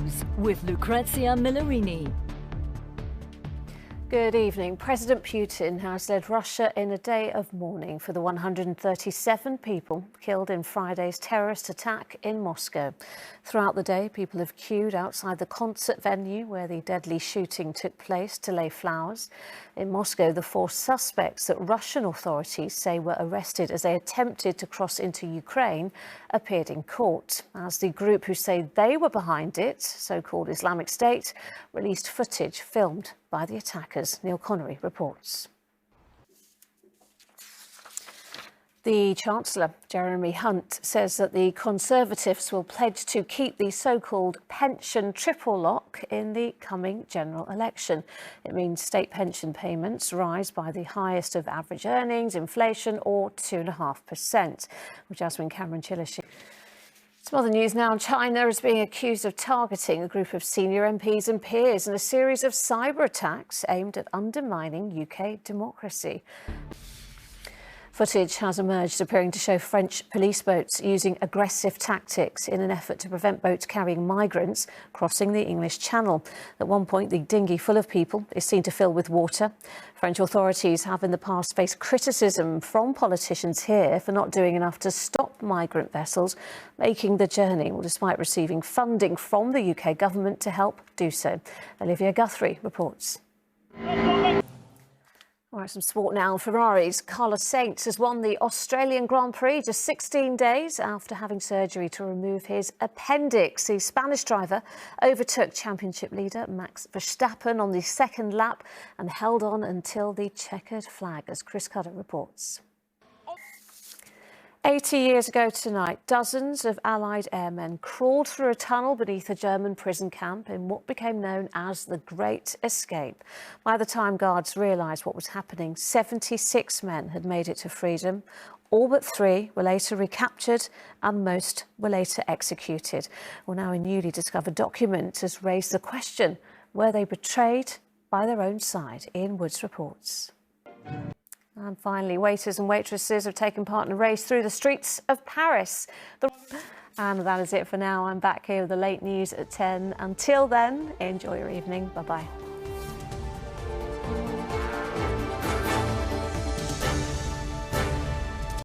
News with Lucrezia Millarini. Good evening. President Putin has led Russia in a day of mourning for the 137 people killed in Friday's terrorist attack in Moscow. Throughout the day, people have queued outside the concert venue where the deadly shooting took place to lay flowers. In Moscow, the 4 suspects that Russian authorities say were arrested as they attempted to cross into Ukraine appeared in court, as the group who say they were behind it, so-called Islamic State, released footage filmed by the attackers. Neil Connery reports. The Chancellor, Jeremy Hunt, says that the Conservatives will pledge to keep the so-called pension triple lock in the coming general election. It means state pension payments rise by the highest of average earnings, inflation, or 2.5%. With Jasmine Cameron-Chilishi. Some other news now. China is being accused of targeting a group of senior MPs and peers in a series of cyber attacks aimed at undermining UK democracy. Footage has emerged appearing to show French police boats using aggressive tactics in an effort to prevent boats carrying migrants crossing the English Channel. At one point, the dinghy full of people is seen to fill with water. French authorities have in the past faced criticism from politicians here for not doing enough to stop migrant vessels making the journey, despite receiving funding from the UK government to help do so. Olivia Guthrie reports. All right, some sport now. Ferrari's Carlos Sainz has won the Australian Grand Prix just 16 days after having surgery to remove his appendix. The Spanish driver overtook championship leader Max Verstappen on the second lap and held on until the checkered flag, as Chris Cutter reports. 80 years ago tonight, dozens of Allied airmen crawled through a tunnel beneath a German prison camp in what became known as the Great Escape. By the time guards realised what was happening, 76 men had made it to freedom. All but 3 were later recaptured and most were later executed. Well, now a newly discovered document has raised the question, were they betrayed by their own side? Ian Woods reports. And finally, waiters and waitresses have taken part in a race through the streets of Paris. And that is it for now. I'm back here with the late news at 10. Until then, enjoy your evening. Bye-bye.